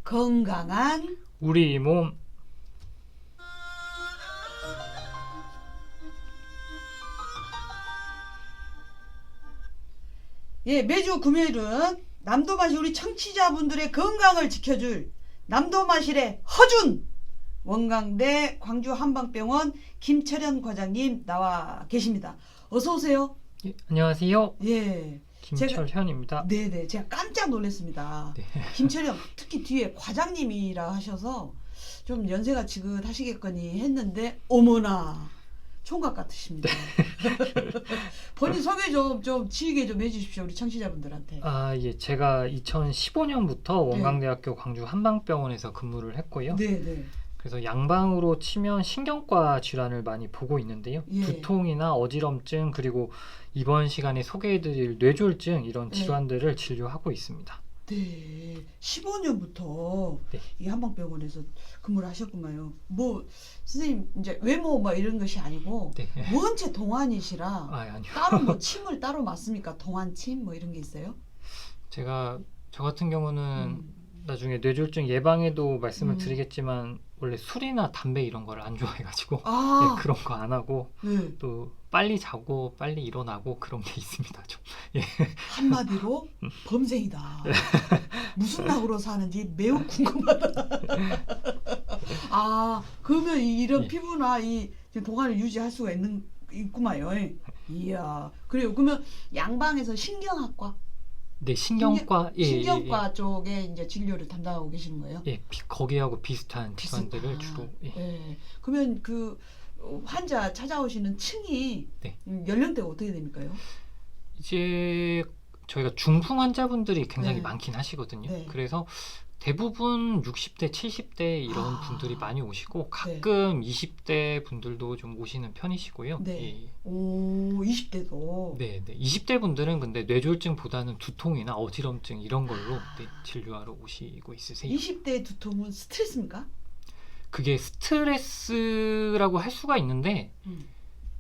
건강한 우리 몸. 예, 매주 금요일은 남도마실 우리 청취자분들의 건강을 지켜줄 남도마실의 허준 원광대 광주 한방병원 김철현 과장님 나와 계십니다. 어서 오세요. 예, 안녕하세요. 예. 김철현입니다. 네네, 제가 깜짝 놀랐습니다. 네. 김철현, 특히 뒤에 과장님이라 하셔서 좀 연세가 지긋하시겠거니 했는데 어머나 총각 같으십니다. 본인 소개 좀 지휘게 좀 해주십시오, 우리 청취자분들한테. 예, 제가 2015년부터 원광대학교 광주 한방병원에서 근무를 했고요. 네네. 그래서 양방으로 치면 신경과 질환을 많이 보고 있는데요. 예. 두통이나 어지럼증, 그리고 이번 시간에 소개해드릴 뇌졸중 이런 네. 질환들을 진료하고 있습니다. 네, 15년부터 네. 이 한방병원에서 근무를 하셨구만요. 뭐 선생님 이제 외모 뭐 이런 것이 아니고 네. 원체 동안이시라 아니요. 따로 뭐 침을 따로 맞습니까? 동안침 뭐 이런 게 있어요? 저 같은 경우는 음. 나중에 뇌졸중 예방에도 말씀을 음. 드리겠지만 원래 술이나 담배 이런 걸 안 좋아해가지고 아, 네, 그런 거 안 하고 네. 또 빨리 자고 빨리 일어나고 그런 게 있습니다. 좀. 한마디로 범생이다. 무슨 낙으로 사는지 매우 궁금하다. 아, 그러면 이런 예. 피부나 이 동안을 유지할 수가 있구만요. 이야, 그래요. 그러면 양방에서 신경학과, 네, 신경과 신경과 쪽에 이제 진료를 담당하고 계시는 거예요? 거기하고 비슷한 질환들을 아, 주로 예. 그러면 그 환자 찾아오시는 층이 네. 연령대가 어떻게 됩니까요? 이제 저희가 중풍 환자분들이 굉장히 네. 많긴 하시거든요. 네. 그래서 대부분 60대, 70대 이런 아. 분들이 많이 오시고 가끔 20대 분들도 좀 오시는 편이시고요. 네. 오, 20대도. 네, 20대 분들은 근데 뇌졸중보다는 두통이나 어지럼증 이런 걸로 아. 진료하러 오시고 있으세요. 20대 두통은 스트레스입니까? 그게 스트레스라고 할 수가 있는데 음.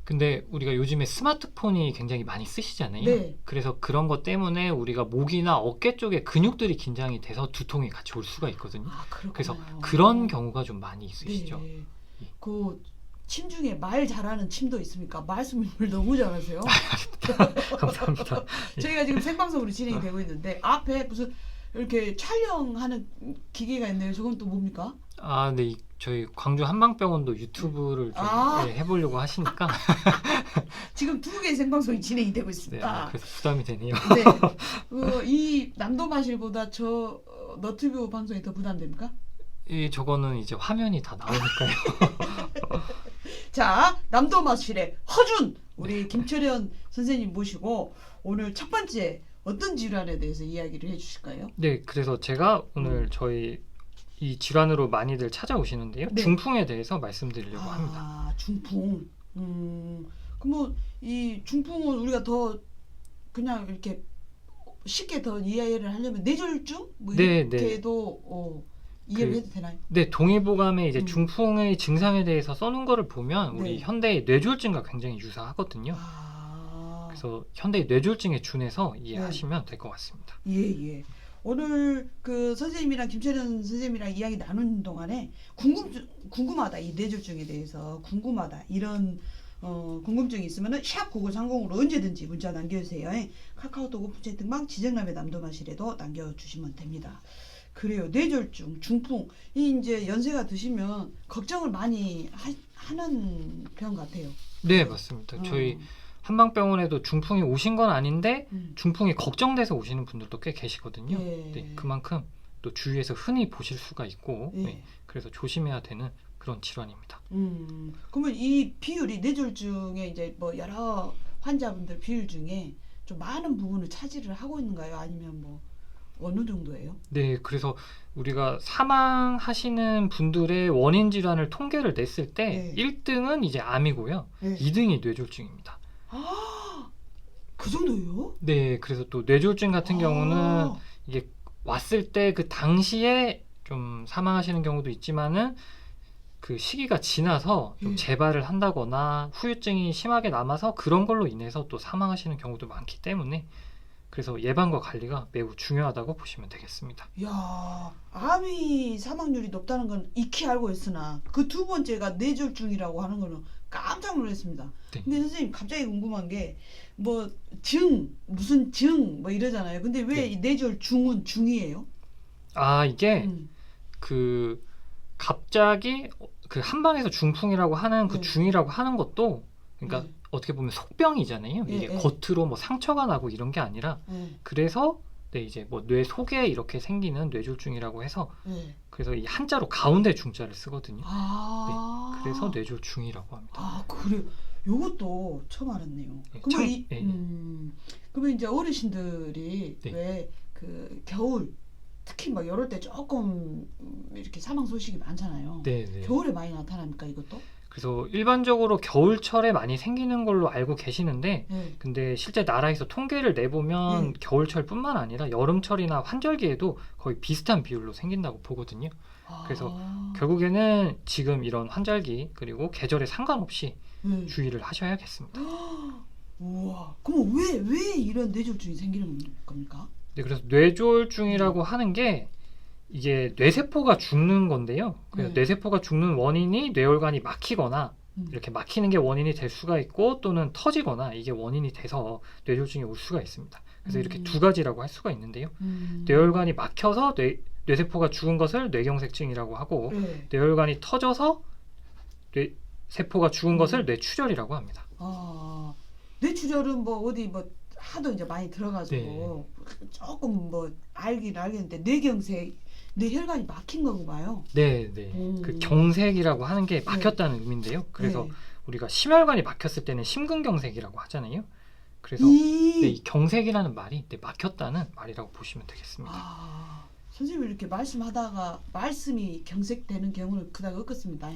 근데 우리가 요즘에 스마트폰이 굉장히 많이 쓰시잖아요. 네. 그래서 그런 것 때문에 우리가 목이나 어깨 쪽에 근육들이 긴장이 돼서 두통이 같이 올 수가 있거든요. 아, 그렇구나. 그래서 그런 경우가 좀 많이 있으시죠. 네. 그 침 중에 말 잘하는 침도 있습니까? 말씀을 너무 잘하세요. 감사합니다. 저희가 지금 생방송으로 진행이 되고 있는데 앞에 무슨 이렇게 촬영하는 기계가 있네요. 저건 또 뭡니까? 네, 저희 광주 한방병원도 유튜브를 좀 해보려고 하시니까 지금 두 개의 생방송이 진행이 되고 네, 있습니다. 그래서 부담이 되네요. 네. 이 남도마실보다 저 너튜브 방송이 더 부담됩니까? 저거는 이제 화면이 다 나오니까요. 자, 남도마실의 허준 우리 김철현 선생님 모시고 오늘 첫 번째 어떤 질환에 대해서 이야기를 해주실까요? 네, 그래서 제가 오늘 저희 이 질환으로 많이들 찾아오시는데요. 네. 중풍에 대해서 말씀드리려고 합니다. 아, 중풍. 그러면 이 중풍은 우리가 더 그냥 이렇게 쉽게 더 이해를 하려면 뇌졸중 뭐 네, 이렇게도 이해를 해도 되나요? 네, 동의보감에 이제 중풍의 증상에 대해서 써놓은 거를 보면 우리 네. 현대의 뇌졸중과 굉장히 유사하거든요. 그래서 현대의 뇌졸중에 준해서 이해하시면 될 것 같습니다. 예. 오늘 그 선생님이랑 김철현 선생님이랑 이야기 나누는 동안에 궁금하다, 이 뇌졸중에 대해서 궁금하다 이런 궁금증이 있으면은 샵 9930으로 언제든지 문자 남겨주세요. 카카오톡 오픈 채팅방 지정남의 남도마실에도 남겨주시면 됩니다. 그래요. 뇌졸중, 중풍 이 이제 연세가 드시면 걱정을 많이 하는 편 같아요. 네, 맞습니다. 저희 한방병원에도 중풍이 오신 건 아닌데 중풍이 걱정돼서 오시는 분들도 꽤 계시거든요. 네, 그만큼 또 주위에서 흔히 보실 수가 있고 그래서 조심해야 되는 그런 질환입니다. 그러면 이 비율이 뇌졸중에 이제 뭐 여러 환자분들 비율 중에 좀 많은 부분을 차지를 하고 있는가요? 아니면 뭐 어느 정도예요? 네, 그래서 우리가 사망하시는 분들의 원인 질환을 통계를 냈을 때 1등은 이제 암이고요. 2등이 뇌졸중입니다. 그 정도요? 네, 그래서 또 뇌졸중 같은 경우는 이게 왔을 때 그 당시에 좀 사망하시는 경우도 있지만은 그 시기가 지나서 좀 재발을 한다거나 후유증이 심하게 남아서 그런 걸로 인해서 또 사망하시는 경우도 많기 때문에 그래서 예방과 관리가 매우 중요하다고 보시면 되겠습니다. 야, 암이 사망률이 높다는 건 익히 알고 있으나 그 두 번째가 뇌졸중이라고 하는 거는 깜짝 놀랐습니다. 네. 근데 선생님 갑자기 궁금한 게 뭐 무슨 증 뭐 이러잖아요. 근데 왜 이 뇌졸중은 중이에요? 아, 이게 음. 그 갑자기 그 한방에서 중풍이라고 하는 그 네. 중이라고 하는 것도 그러니까 네. 어떻게 보면 속병이잖아요. 네, 이게 네. 겉으로 뭐 상처가 나고 이런 게 아니라 네. 그래서 네, 이제 뭐 뇌 속에 이렇게 생기는 뇌졸중이라고 해서 네. 그래서 이 한자로 가운데 중자를 쓰거든요. 아. 그래서 뇌졸중이라고 합니다. 아, 그래요. 요것도 처음 알았네요. 네, 그러면 네. 그러면 이제 어르신들이 네. 왜 그 겨울 특히 막 이럴 때 조금 이렇게 사망 소식이 많잖아요. 네, 네. 겨울에 많이 나타납니까 이것도? 그래서 일반적으로 겨울철에 많이 생기는 걸로 알고 계시는데 네. 근데 실제 나라에서 통계를 내보면 네. 겨울철뿐만 아니라 여름철이나 환절기에도 거의 비슷한 비율로 생긴다고 보거든요. 그래서 결국에는 지금 이런 환절기 그리고 계절에 상관없이 네. 주의를 하셔야겠습니다. 우와. 그럼 왜 이런 뇌졸중이 생기는 겁니까? 네, 그래서 뇌졸중이라고 하는 게 이게 뇌세포가 죽는 건데요. 그래서 네. 뇌세포가 죽는 원인이 뇌혈관이 막히거나 이렇게 막히는 게 원인이 될 수가 있고 또는 터지거나 이게 원인이 돼서 뇌졸중이 올 수가 있습니다. 그래서 이렇게 두 가지라고 할 수가 있는데요. 뇌혈관이 막혀서 뇌세포가 죽은 것을 뇌경색증이라고 하고 네. 뇌혈관이 터져서 뇌세포가 죽은 것을 뇌출혈이라고 합니다. 아, 뇌출혈은 뭐 어디 뭐 하도 이제 많이 들어가지고 조금 뭐 알긴 알겠는데 뇌혈관이 막힌 건가 봐요. 네, 네. 그 경색이라고 하는 게 막혔다는 의미인데요. 그래서 네. 우리가 심혈관이 막혔을 때는 심근경색이라고 하잖아요. 그래서 이 경색이라는 말이 막혔다는 말이라고 보시면 되겠습니다. 아, 선생님이 이렇게 말씀하다가 말씀이 경색되는 경우는 그다가 없겠습니다.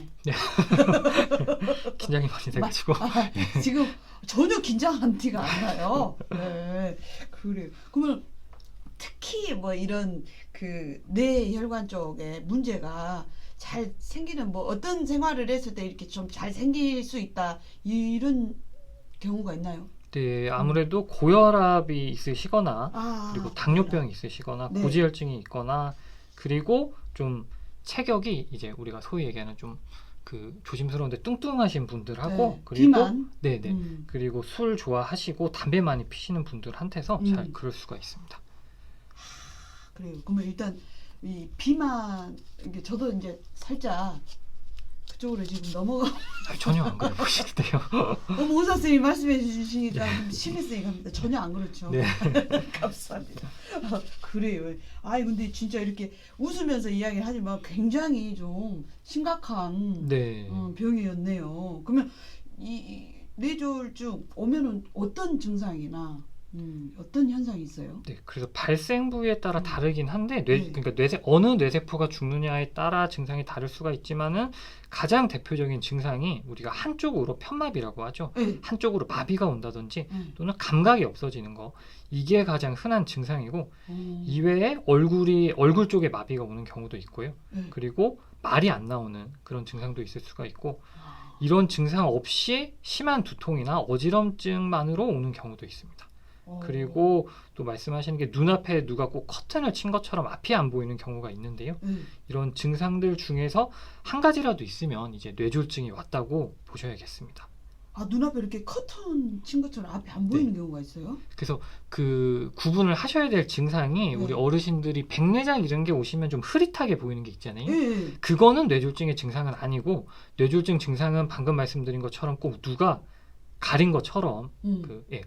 긴장이 많이 돼가지고 지금 전혀 긴장한 티가 안 나요. 네, 그래요. 그러면 특히 뭐 이런 그 뇌혈관 쪽에 문제가 잘 생기는 뭐 어떤 생활을 했을 때 이렇게 좀 잘 생길 수 있다 이런 경우가 있나요? 네, 아무래도 고혈압이 있으시거나 그리고 당뇨병이 있으시거나 네. 고지혈증이 있거나 그리고 좀 체격이 이제 우리가 소위 얘기하는 좀 그 조심스러운데 뚱뚱하신 분들하고 네. 그리고 비만. 네네 그리고 술 좋아하시고 담배 많이 피시는 분들한테서 잘 그럴 수가 있습니다. 그래요. 그러면 일단 이 비만 이게 저도 이제 살짝 그쪽으로 지금 넘어가. 전혀 안 그래 보시는데요. 의사 선생님이 말씀해 주시니까 좀 심했으니까 전혀 안 그렇죠. 네. 감사합니다. 그래요. 아이 근데 진짜 이렇게 웃으면서 이야기를 하지만 굉장히 좀 심각한 네. 병이었네요. 그러면 이 뇌졸중 오면은 어떤 증상이나 어떤 현상이 있어요? 네, 그래서 발생 부위에 따라 다르긴 한데 네. 그러니까 어느 뇌세포가 죽느냐에 따라 증상이 다를 수가 있지만은 가장 대표적인 증상이 우리가 한쪽으로 편마비라고 하죠. 네. 한쪽으로 마비가 온다든지 또는 감각이 없어지는 거 이게 가장 흔한 증상이고 이외에 얼굴 쪽에 마비가 오는 경우도 있고요. 그리고 말이 안 나오는 그런 증상도 있을 수가 있고 이런 증상 없이 심한 두통이나 어지럼증만으로 오는 경우도 있습니다. 그리고 또 말씀하시는 게 눈앞에 누가 꼭 커튼을 친 것처럼 앞이 안 보이는 경우가 있는데요. 이런 증상들 중에서 한 가지라도 있으면 이제 뇌졸중이 왔다고 보셔야겠습니다. 아, 눈앞에 이렇게 커튼 친 것처럼 앞이 안 보이는 경우가 있어요? 그래서 그 구분을 하셔야 될 증상이 우리 어르신들이 백내장 이런 게 오시면 좀 흐릿하게 보이는 게 있잖아요. 그거는 뇌졸중의 증상은 아니고 뇌졸중 증상은 방금 말씀드린 것처럼 꼭 누가 가린 것처럼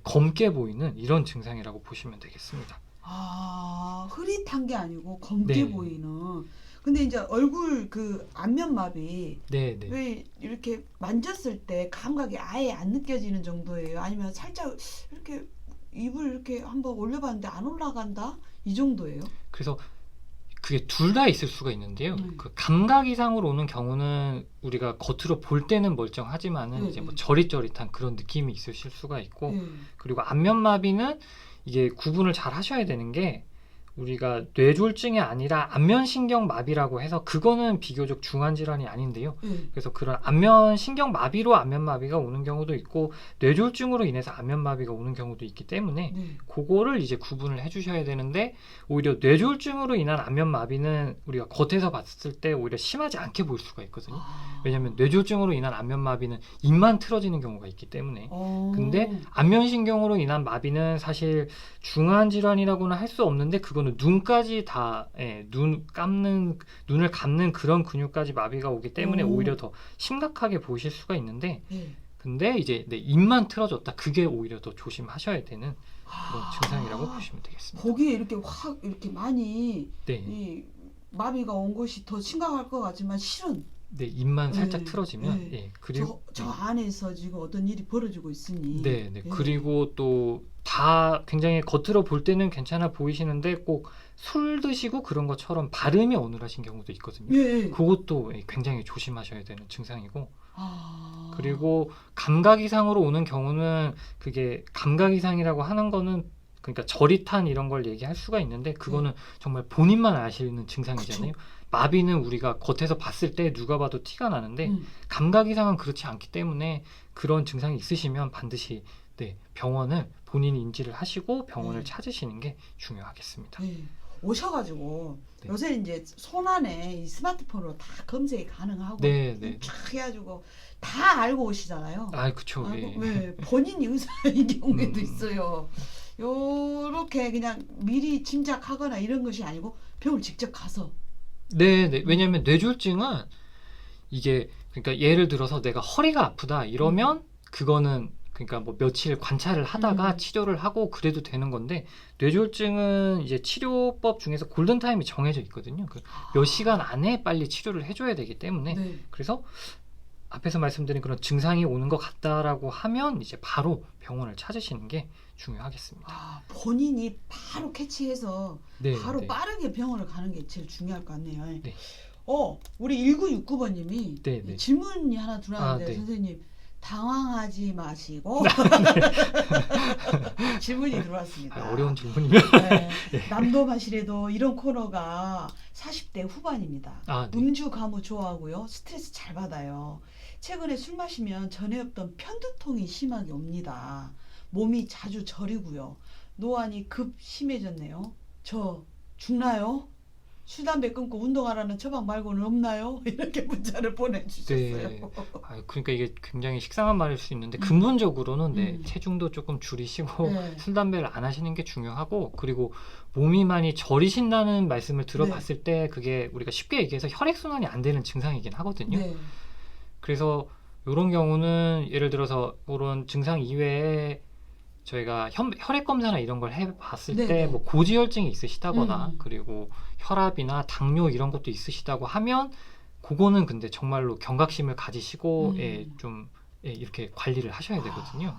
검게 보이는 이런 증상이라고 보시면 되겠습니다. 아, 흐릿한 게 아니고 검게 보이는. 근데 이제 얼굴 그 안면마비 왜 이렇게 만졌을 때 감각이 아예 안 느껴지는 정도예요? 아니면 살짝 이렇게 입을 이렇게 한번 올려봤는데 안 올라간다? 이 정도예요? 그래서 그게 둘 다 있을 수가 있는데요. 그 감각 이상으로 오는 경우는 우리가 겉으로 볼 때는 멀쩡하지만은 이제 뭐 저릿저릿한 그런 느낌이 있으실 수가 있고 그리고 안면마비는 이게 구분을 잘 하셔야 되는 게 우리가 뇌졸중이 아니라 안면신경마비라고 해서 그거는 비교적 중한 질환이 아닌데요. 그래서 그런 안면신경마비로 안면마비가 오는 경우도 있고 뇌졸중으로 인해서 안면마비가 오는 경우도 있기 때문에 그거를 이제 구분을 해주셔야 되는데 오히려 뇌졸중으로 인한 안면마비는 우리가 겉에서 봤을 때 오히려 심하지 않게 보일 수가 있거든요. 왜냐하면 뇌졸중으로 인한 안면마비는 입만 틀어지는 경우가 있기 때문에. 근데 안면신경으로 인한 마비는 사실 중한 질환이라고는 할 수 없는데 그거는 눈까지 다 눈을 감는 그런 근육까지 마비가 오기 때문에 오히려 더 심각하게 보이실 수가 있는데 근데 이제 입만 틀어졌다 그게 오히려 더 조심하셔야 되는 그런 증상이라고 보시면 되겠습니다. 거기에 이렇게 확 이렇게 많이 이 마비가 온 것이 더 심각할 것 같지만 실은 입만 살짝 틀어지면 그리고 저 안에서 지금 어떤 일이 벌어지고 있으니 그리고 또 다 굉장히 겉으로 볼 때는 괜찮아 보이시는데 꼭 술 드시고 그런 것처럼 발음이 어눌하신 경우도 있거든요. 그것도 굉장히 조심하셔야 되는 증상이고 그리고 감각 이상으로 오는 경우는 그게 감각 이상이라고 하는 거는 그러니까 저릿한 이런 걸 얘기할 수가 있는데 그거는 정말 본인만 아시는 증상이잖아요. 마비는 우리가 겉에서 봤을 때 누가 봐도 티가 나는데 감각 이상은 그렇지 않기 때문에 그런 증상이 있으시면 반드시 병원을 본인이 인지를 하시고 병원을 찾으시는 게 중요하겠습니다. 오셔가지고 요새 이제 손 안에 이 스마트폰으로 다 검색이 가능하고 쫙 해가지고 다 알고 오시잖아요. 그렇죠. 본인이 의사인 경우에도 있어요. 요렇게 그냥 미리 짐작하거나 이런 것이 아니고 병을 직접 가서. 왜냐하면 뇌졸중은 이게 그러니까 예를 들어서 내가 허리가 아프다 이러면 그거는 그러니까 뭐 며칠 관찰을 하다가 치료를 하고 그래도 되는 건데 뇌졸중은 이제 치료법 중에서 골든타임이 정해져 있거든요. 몇 시간 안에 빨리 치료를 해줘야 되기 때문에 그래서 앞에서 말씀드린 그런 증상이 오는 것 같다라고 하면 이제 바로 병원을 찾으시는 게 중요하겠습니다. 본인이 바로 캐치해서 바로 빠르게 병원을 가는 게 제일 중요할 것 같네요. 우리 1969번님이 질문이 하나 들어왔는데 선생님 당황하지 마시고 질문이 들어왔습니다. 어려운 질문이면 남도 마시래도 이런 코너가 40대 후반입니다. 음주 가무 좋아하고요. 스트레스 잘 받아요. 최근에 술 마시면 전에 없던 편두통이 심하게 옵니다. 몸이 자주 저리고요. 노안이 급 심해졌네요. 저 죽나요? 술, 담배 끊고 운동하라는 처방 말고는 없나요? 이렇게 문자를 보내주셨어요. 그러니까 이게 굉장히 식상한 말일 수 있는데 근본적으로는 체중도 조금 줄이시고 술, 담배를 안 하시는 게 중요하고 그리고 몸이 많이 저리신다는 말씀을 들어봤을 때 그게 우리가 쉽게 얘기해서 혈액순환이 안 되는 증상이긴 하거든요. 그래서 이런 경우는 예를 들어서 그런 증상 이외에 저희가 혈액 검사나 이런 걸 해봤을 때 뭐 고지혈증이 있으시다거나 그리고 혈압이나 당뇨 이런 것도 있으시다고 하면 그거는 근데 정말로 경각심을 가지시고 좀 이렇게 관리를 하셔야 되거든요.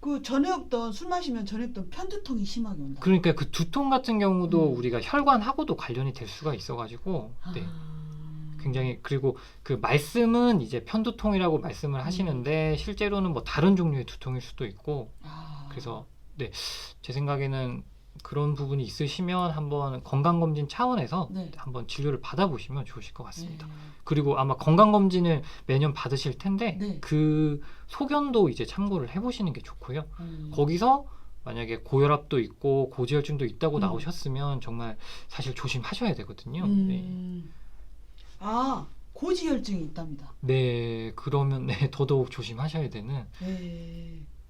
그 전에 없던 술 마시면 전에 없던 편두통이 심하게 온다. 그러니까 그 두통 같은 경우도 우리가 혈관하고도 관련이 될 수가 있어가지고 굉장히 그리고 그 말씀은 이제 편두통이라고 말씀을 하시는데 실제로는 뭐 다른 종류의 두통일 수도 있고 그래서 제 생각에는 그런 부분이 있으시면 한번 건강검진 차원에서 한번 진료를 받아보시면 좋으실 것 같습니다. 그리고 아마 건강검진을 매년 받으실 텐데 그 소견도 이제 참고를 해보시는 게 좋고요. 거기서 만약에 고혈압도 있고 고지혈증도 있다고 나오셨으면 정말 사실 조심하셔야 되거든요. 고지혈증이 있답니다. 그러면 더더욱 조심하셔야 되는.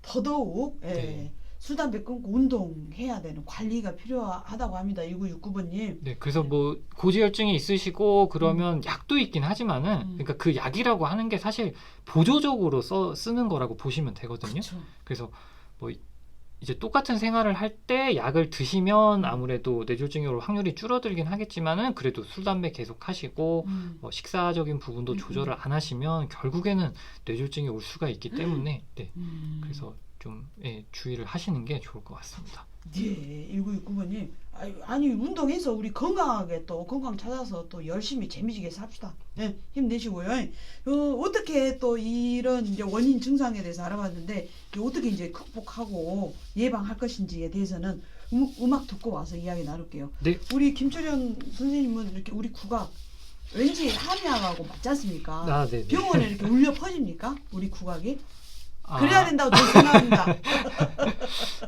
더더욱 술, 담배 끊고 운동해야 되는 관리가 필요하다고 합니다. 1969번님. 그래서 뭐 고지혈증이 있으시고 그러면 약도 있긴 하지만은 그러니까 그 약이라고 하는 게 사실 보조적으로 쓰는 거라고 보시면 되거든요. 그래서 뭐 이제 똑같은 생활을 할 때 약을 드시면 아무래도 뇌졸중이 올 확률이 줄어들긴 하겠지만은 그래도 술, 담배 계속 하시고 뭐 식사적인 부분도 조절을 안 하시면 결국에는 뇌졸중이 올 수가 있기 때문에 그래서 좀 주의를 하시는 게 좋을 것 같습니다. 1969번님. 아니 운동해서 우리 건강하게 또 건강 찾아서 또 열심히 재미지게 삽시다. 힘내시고요. 어떻게 또 이런 이제 원인 증상에 대해서 알아봤는데 어떻게 이제 극복하고 예방할 것인지에 대해서는 음악 듣고 와서 이야기 나눌게요. 네. 우리 김철현 선생님은 이렇게 우리 국악 왠지 함양하고 맞지 않습니까? 아, 네. 병원에 이렇게 울려 퍼집니까? 우리 국악이? 아, 그래야 된다고 저 생각합니다.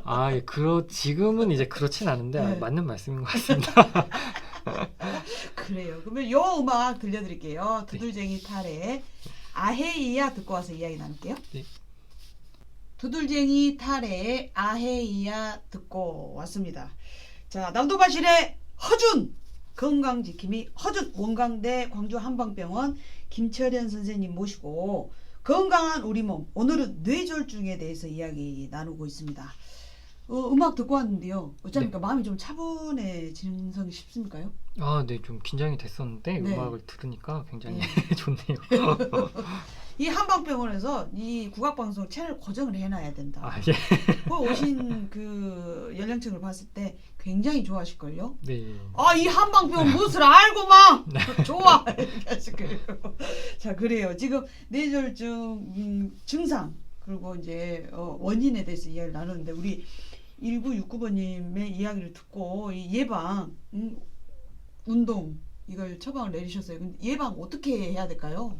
아, 예, 지금은 이제 그렇진 않은데 네. 맞는 말씀인 것 같습니다. 그래요. 그러면 요 음악 들려드릴게요. 두들쟁이 탈의 아헤이야 듣고 와서 이야기 나눌게요. 네. 두들쟁이 탈의 아헤이야 듣고 왔습니다. 자, 남도바실의 허준 건강지킴이 허준 원광대 광주 한방병원 김철현 선생님 모시고 건강한 우리 몸 오늘은 뇌졸중에 대해서 이야기 나누고 있습니다. 음악 듣고 왔는데요. 어쩌니까 마음이 좀 차분해지는 싶습니까요? 아, 네, 좀 긴장이 됐었는데 네. 음악을 들으니까 굉장히 네. 좋네요. 이 한방병원에서 이 국악방송 채널 고정을 해놔야 된다. 아, 예. 그 오신 그 연령층을 봤을 때 굉장히 좋아하실걸요? 네. 아, 이 한방병원 무엇을 알고 막 좋아! 이렇게 하실 거예요. 자, 그래요. 지금 뇌졸중 증상 그리고 이제 원인에 대해서 이야기를 나누는데 우리 1969번님의 이야기를 듣고 이 예방 운동 이걸 처방을 내리셨어요. 근데 예방 어떻게 해야 될까요?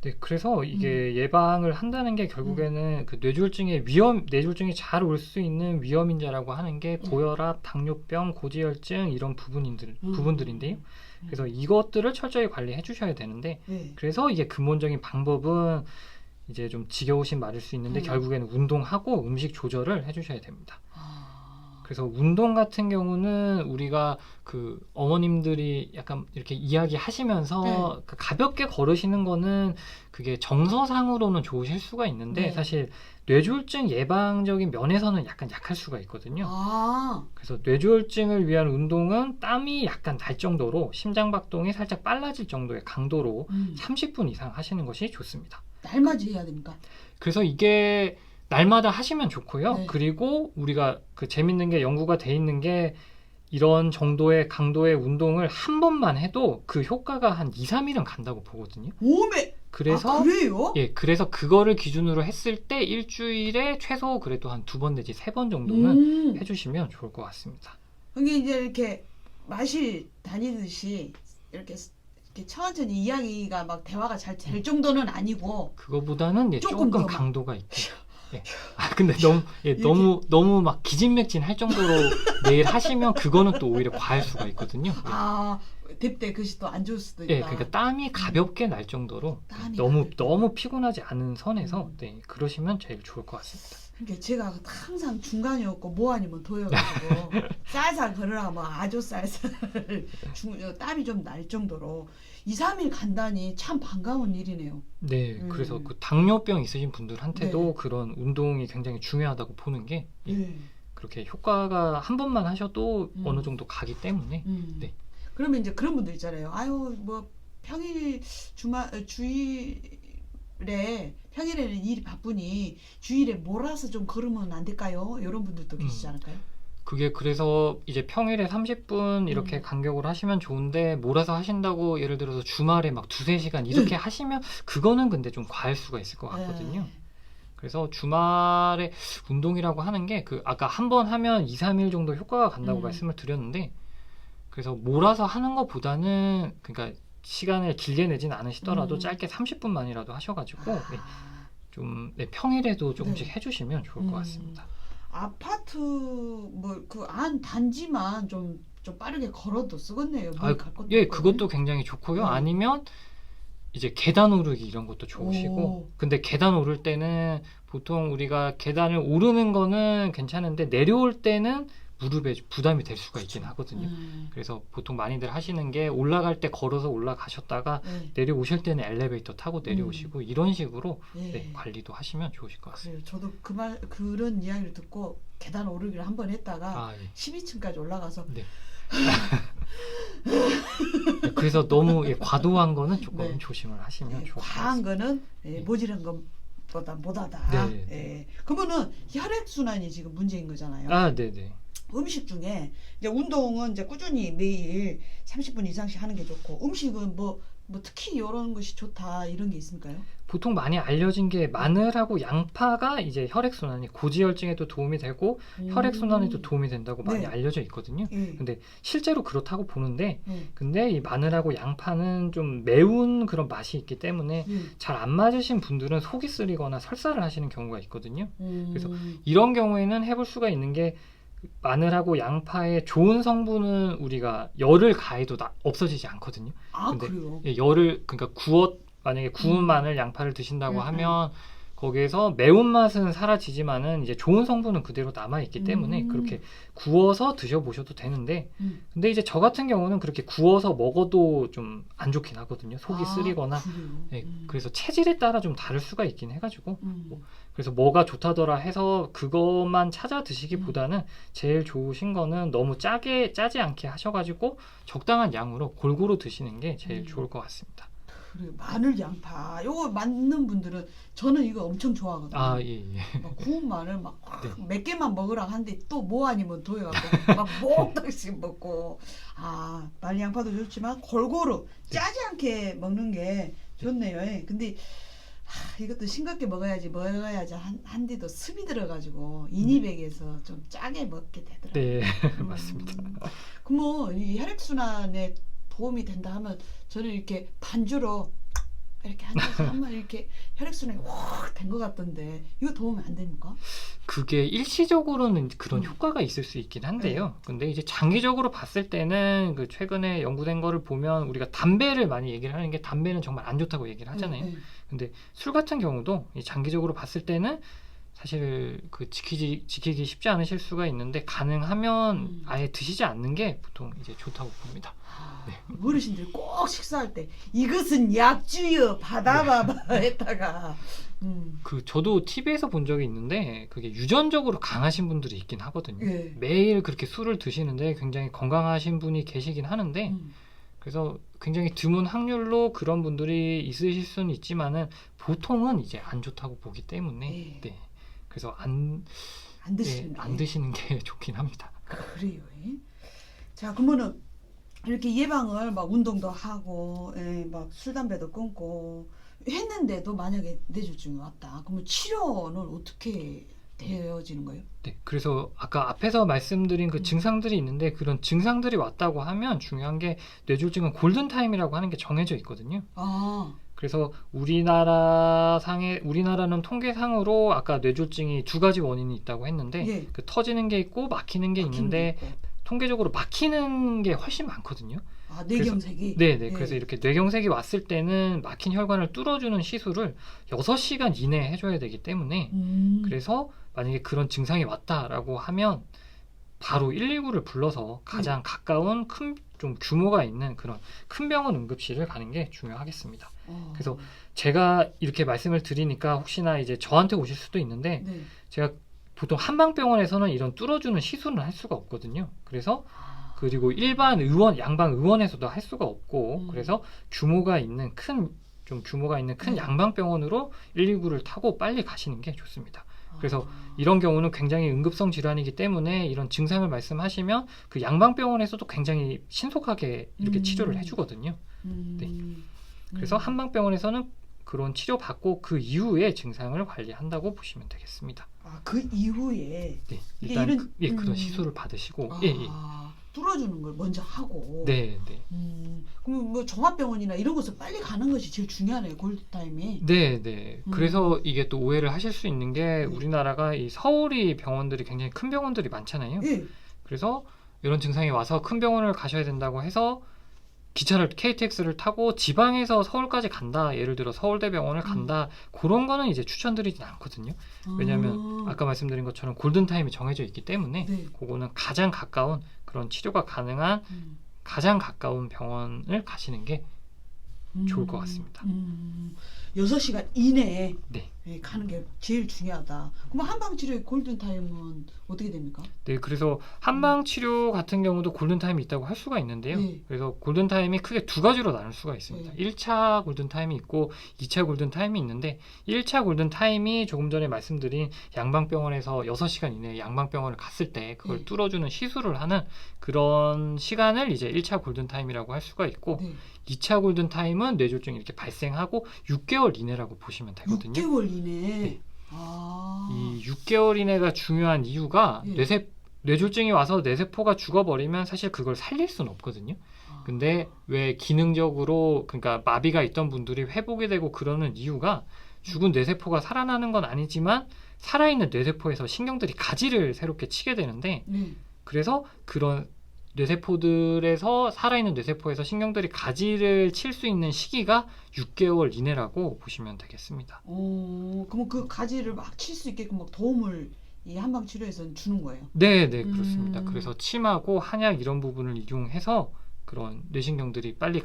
네, 그래서 이게 예방을 한다는 게 결국에는 그 뇌졸중이 잘 올 수 있는 위험인자라고 하는 게 고혈압, 당뇨병, 고지혈증 이런 부분들인데요. 그래서 이것들을 철저히 관리해 주셔야 되는데, 네. 그래서 이게 근본적인 방법은 이제 좀 지겨우신 말일 수 있는데 결국에는 운동하고 음식 조절을 해 주셔야 됩니다. 그래서 운동 같은 경우는 우리가 그 어머님들이 약간 이렇게 이야기하시면서 가볍게 걸으시는 거는 그게 정서상으로는 좋으실 수가 있는데 사실 뇌졸중 예방적인 면에서는 약간 약할 수가 있거든요. 그래서 뇌졸중을 위한 운동은 땀이 약간 날 정도로 심장박동이 살짝 빨라질 정도의 강도로 30분 이상 하시는 것이 좋습니다. 날마다 해야 됩니까? 그래서 이게 날마다 하시면 좋고요. 네. 그리고 우리가 그 재밌는 게 연구가 돼 있는 게 이런 정도의 강도의 운동을 한 번만 해도 그 효과가 한 2, 3일은 간다고 보거든요. 오메! 그래서 그래요? 예, 그래서 그거를 기준으로 했을 때 일주일에 최소 그래도 한 2번 내지 3번 정도는 해주시면 좋을 것 같습니다. 이게 이제 이렇게 마실 다니듯이 이렇게 천천히 이야기가 막 대화가 잘 될 정도는 아니고 그거보다는 예, 조금 조금 더 강도가 있고. 예. 아, 근데 너무 막 기진맥진할 정도로 매일 하시면 그거는 또 오히려 과할 수가 있거든요. 그때 그것이 또 안 좋을 수도 있다. 예, 그러니까 땀이 가볍게 날 정도로 땀이 너무 피곤하지 않은 선에서 네, 그러시면 제일 좋을 것 같습니다. 그러니까 제가 항상 중간이었고 뭐 아니면 도여가지고 쌀쌀 걸으라 뭐 아주 쌀쌀 땀이 좀 날 정도로 2, 3일 간다니 참 반가운 일이네요. 네, 그래서 그 당뇨병 있으신 분들한테도 그런 운동이 굉장히 중요하다고 보는 게 그렇게 효과가 한 번만 하셔도 어느 정도 가기 때문에 네. 그러면 이제 그런 분들 있잖아요. 아유 뭐 평일에는 일이 바쁘니 주일에 몰아서 좀 걸으면 안 될까요? 이런 분들도 계시지 않을까요? 그게 그래서 이제 평일에 30분 이렇게 간격으로 하시면 좋은데 몰아서 하신다고 예를 들어서 주말에 막 2-3시간 이렇게 하시면 그거는 근데 좀 과할 수가 있을 것 같거든요. 그래서 주말에 운동이라고 하는 게 그 아까 한 번 하면 2, 3일 정도 효과가 간다고 말씀을 드렸는데 그래서 몰아서 하는 것보다는 그러니까 시간을 길게 내진 않으시더라도 짧게 30분만이라도 하셔가지고 좀 평일에도 조금씩 해주시면 좋을 것 같습니다. 아파트 뭐 그 안 단지만 좀 빠르게 걸어도 쓰겠네요. 예, 그것도 굉장히 좋고요. 아니면 이제 계단 오르기 이런 것도 좋으시고 근데 계단 오를 때는 보통 우리가 계단을 오르는 거는 괜찮은데 내려올 때는 무릎에 부담이 될 수가 있긴 하거든요. 그래서 보통 많이들 하시는 게 올라갈 때 걸어서 올라가셨다가 내려오실 때는 엘리베이터 타고 내려오시고 이런 식으로 관리도 하시면 좋으실 것 같습니다. 저도 그런 이야기를 듣고 계단 오르기를 한번 했다가 12층까지 올라가서 그래서 너무 과도한 거는 조금 조심을 하시면 좋을 것 같습니다. 과한 거는 모질한 것보다 못하다. 그러면은 혈액순환이 지금 문제인 거잖아요. 네네. 음식 중에 이제 운동은 이제 꾸준히 매일 30분 이상씩 하는 게 좋고 음식은 뭐 뭐 특히 이런 것이 좋다 이런 게 있을까요? 보통 많이 알려진 게 마늘하고 양파가 이제 혈액순환이 고지혈증에도 도움이 되고 혈액순환에도 도움이 된다고 많이 네. 알려져 있거든요. 예. 근데 실제로 그렇다고 보는데 예. 근데 이 마늘하고 양파는 좀 매운 그런 맛이 있기 때문에 예. 잘 안 맞으신 분들은 속이 쓰리거나 설사를 하시는 경우가 있거든요. 그래서 음. 이런 경우에는 해볼 수가 있는 게 마늘하고 양파의 좋은 성분은 우리가 열을 가해도 없어지지 않거든요. 아 근데 그래요? 예, 열을 그러니까 만약에 구운 마늘 양파를 드신다고 음, 하면 거기에서 매운맛은 사라지지만은 이제 좋은 성분은 그대로 남아있기 때문에 그렇게 구워서 드셔보셔도 되는데 근데 이제 저 같은 경우는 그렇게 구워서 먹어도 좀 안 좋긴 하거든요. 속이 쓰리거나 그래요? 예, 그래서 체질에 따라 좀 다를 수가 있긴 해가지고 음. 그래서 뭐가 좋다더라 해서 그것만 찾아 드시기보다는 제일 좋으신 거는 너무 짜지 않게 하셔가지고 적당한 양으로 골고루 드시는 게 제일 좋을 것 같습니다. 그래 마늘 양파 요거 맞는 분들은 저는 이거 엄청 좋아하거든요. 아, 예, 예. 막 구운 마늘 막 몇 네. 개만 먹으라 하는데 또 뭐 아니면 도해갖고 막 몽땅씩 먹고 아 마늘 양파도 좋지만 골고루 짜지 않게 먹는 게 좋네요. 예. 근데 이것도 싱겁게 먹어야지 한데도 습이 들어가지고 인이백에서 좀 짜게 먹게 되더라고요. 네, 맞습니다. 그럼 뭐 이 혈액순환에 도움이 된다 하면 저는 이렇게 반주로 이렇게 앉아서 한번 이렇게 혈액순환이 확 된 것 같던데 이거 도움이 안 됩니까? 그게 일시적으로는 그런 효과가 있을 수 있긴 한데요. 근데 이제 장기적으로 봤을 때는 그 최근에 연구된 거를 보면 우리가 담배를 많이 얘기를 하는 게 담배는 정말 안 좋다고 얘기를 하잖아요. 근데 술 같은 경우도 장기적으로 봤을 때는 사실 그 지키기 쉽지 않으실 수가 있는데 가능하면 아예 드시지 않는 게 보통 이제 좋다고 봅니다. 네. 어르신들이 꼭 식사할 때 이것은 약주여 받아봐봐 했다가 그 저도 TV에서 본 적이 있는데 그게 유전적으로 강하신 분들이 있긴 하거든요. 예. 매일 그렇게 술을 드시는데 굉장히 건강하신 분이 계시긴 하는데 그래서 굉장히 드문 확률로 그런 분들이 있으실 수는 있지만은 보통은 이제 안 좋다고 보기 때문에 네. 그래서 안 드시는 게 좋긴 합니다. 그래요. 자 그러면은 이렇게 예방을 막 운동도 하고 막 술 담배도 끊고 했는데도 만약에 뇌졸중이 왔다. 그러면 치료는 어떻게 되어지는 거예요? 네, 그래서 아까 앞에서 말씀드린 그 증상들이 있는데 그런 증상들이 왔다고 하면 중요한 게 뇌졸중은 골든타임이라고 하는 게 정해져 있거든요. 그래서 우리나라는 통계상으로 아까 뇌졸중이 두 가지 원인이 있다고 했는데 그 터지는 게 있고 막히는 게 있는데 통계적으로 막히는 게 훨씬 많거든요. 아, 뇌경색이? 네네. 그래서 이렇게 뇌경색이 왔을 때는 막힌 혈관을 뚫어주는 시술을 6시간 이내에 해줘야 되기 때문에 그래서 만약에 그런 증상이 왔다라고 하면 바로 119를 불러서 가장 가까운 좀 규모가 있는 그런 큰 병원 응급실을 가는 게 중요하겠습니다. 그래서 제가 이렇게 말씀을 드리니까 혹시나 이제 저한테 오실 수도 있는데 제가 보통 한방병원에서는 이런 뚫어주는 시술은 할 수가 없거든요. 그래서 그리고 일반 양방 의원에서도 할 수가 없고 그래서 규모가 있는 큰 양방병원으로 119를 타고 빨리 가시는 게 좋습니다. 그래서 이런 경우는 굉장히 응급성 질환이기 때문에 이런 증상을 말씀하시면 그 양방병원에서도 굉장히 신속하게 이렇게 치료를 해주거든요. 네. 그래서 한방병원에서는 그런 치료받고 그 이후에 증상을 관리한다고 보시면 되겠습니다. 아, 그 이후에 네, 일단 그런 시술을 받으시고 뚫어주는 걸 먼저 하고 네. 그럼 뭐 종합병원이나 이런 곳을 빨리 가는 것이 제일 중요하네요. 골드타임이. 네. 그래서 이게 또 오해를 하실 수 있는 게 우리나라가 이 서울이 병원들이 굉장히 큰 병원들이 많잖아요. 그래서 이런 증상이 와서 큰 병원을 가셔야 된다고 해서 KTX를 타고 지방에서 서울까지 간다. 예를 들어 서울대병원을 간다. 그런 거는 이제 추천드리진 않거든요. 왜냐하면 아까 말씀드린 것처럼 골든타임이 정해져 있기 때문에 그거는 가장 가까운 그런 치료가 가능한 가장 가까운 병원을 가시는 게 좋을 것 같습니다. 6시간 이내에 예, 가는 게 제일 중요하다. 그럼 한방 치료의 골든 타임은 어떻게 됩니까? 네, 그래서 한방 치료 같은 경우도 골든 타임이 있다고 할 수가 있는데요. 네. 그래서 골든 타임이 크게 두 가지로 나눌 수가 있습니다. 네. 1차 골든 타임이 있고 2차 골든 타임이 있는데 1차 골든 타임이 조금 전에 말씀드린 양방병원에서 6시간 이내에 양방병원을 갔을 때 그걸 네. 뚫어주는 시술을 하는 그런 시간을 이제 1차 골든 타임이라고 할 수가 있고 네. 2차 골든 타임은 뇌졸중이 이렇게 발생하고 6개월 이내라고 보시면 되거든요. 6개월 이내. 네. 아. 이 6개월 이내가 중요한 이유가 예. 뇌졸중이 와서 뇌세포가 죽어버리면 사실 그걸 살릴 수는 없거든요. 근데 왜 기능적으로 그러니까 마비가 있던 분들이 회복이 되고 그러는 이유가 죽은 뇌세포가 살아나는 건 아니지만 살아있는 뇌세포에서 신경들이 가지를 새롭게 치게 되는데 네. 그래서 그런 뇌세포들에서 살아있는 뇌세포에서 신경들이 가지를 칠 수 있는 시기가 6개월 이내라고 보시면 되겠습니다. 그럼 그 가지를 막 칠 수 있게끔 막 도움을 이 한방 치료에서는 주는 거예요. 네, 그렇습니다. 그래서 침하고 한약 이런 부분을 이용해서 그런 뇌신경들이 빨리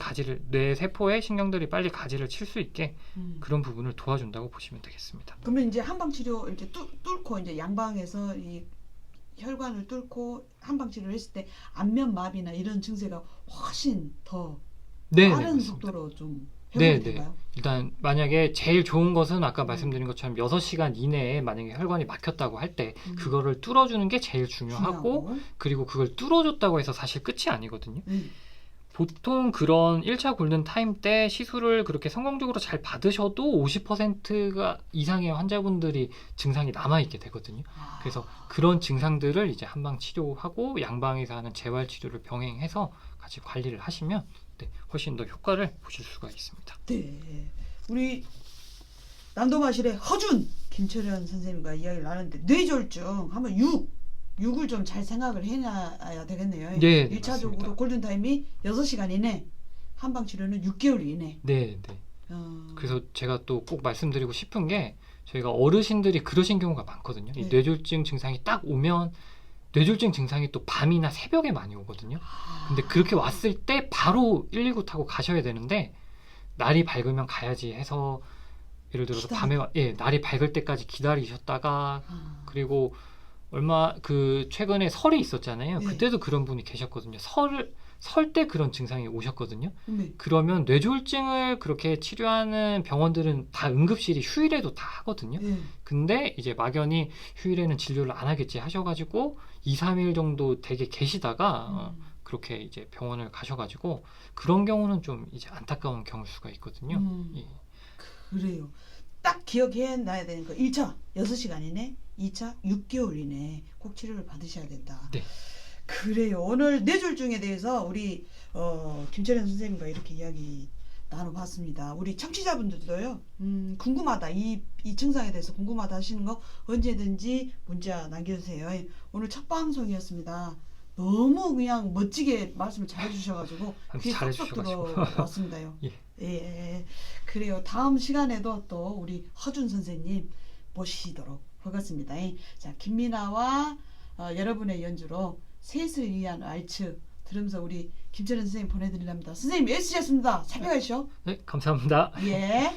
뇌세포의 신경들이 빨리 가지를 칠 수 있게 그런 부분을 도와준다고 보시면 되겠습니다. 그러면 이제 한방 치료 이렇게 뚫고 이제 양방에서 이 혈관을 뚫고 한방 치료를 했을 때 안면 마비나 이런 증세가 훨씬 더 빠른 속도로 좀 회복이 될까요? 일단 만약에 제일 좋은 것은 아까 말씀드린 것처럼 6시간 이내에 만약에 혈관이 막혔다고 할 때 그거를 뚫어주는 게 제일 중요하고 그리고 그걸 뚫어줬다고 해서 사실 끝이 아니거든요. 보통 그런 1차 골든 타임 때 시술을 그렇게 성공적으로 잘 받으셔도 50%가 이상의 환자분들이 증상이 남아있게 되거든요. 그래서 그런 증상들을 이제 한방 치료하고 양방에서 하는 재활 치료를 병행해서 같이 관리를 하시면 훨씬 더 효과를 보실 수가 있습니다. 네, 우리 남도마실의 허준 김철현 선생님과 이야기를 나눴는데 뇌졸중 하면 6을 좀 잘 생각을 해놔야 되겠네요. 네, 1차적으로 맞습니다. 골든타임이 6시간 이내, 한방치료는 6개월 이내. 네. 그래서 제가 또 꼭 말씀드리고 싶은 게 저희가 어르신들이 그러신 경우가 많거든요. 이 뇌졸중 증상이 딱 오면 뇌졸중 증상이 또 밤이나 새벽에 많이 오거든요. 근데 그렇게 왔을 때 바로 119 타고 가셔야 되는데 날이 밝으면 가야지 해서 예를 들어서 밤에 날이 밝을 때까지 기다리셨다가 그리고 최근에 설이 있었잖아요. 그때도 그런 분이 계셨거든요. 설 때 그런 증상이 오셨거든요. 그러면 뇌졸중을 그렇게 치료하는 병원들은 다 응급실이 휴일에도 다 하거든요. 근데 이제 막연히 휴일에는 진료를 안 하겠지 하셔가지고 2, 3일 정도 되게 계시다가 그렇게 이제 병원을 가셔가지고 그런 경우는 좀 이제 안타까운 경우일 수가 있거든요. 예. 그래요. 딱 기억해놔야 되는 거 1차 6시간 이내, 2차 6개월 이내 꼭 치료를 받으셔야 된다. 네. 그래요. 오늘 뇌졸중에 대해서 우리 김철현 선생님과 이렇게 이야기 나눠봤습니다. 우리 청취자분들도요. 궁금하다. 이 증상에 대해서 궁금하다 하시는 거 언제든지 문자 남겨주세요. 오늘 첫 방송이었습니다. 너무 그냥 멋지게 말씀을 잘해주셔가지고 귀에 쏙쏙 들어왔습니다요. 예. 그래요. 다음 시간에도 또 우리 허준 선생님 모시도록 하겠습니다. 자, 김미나와 여러분의 연주로 셋을 위한 왈츠 들으면서 우리 김철현 선생님 보내드리랍니다. 선생님 애쓰셨습니다. 잘 가시오. 네, 감사합니다. 예.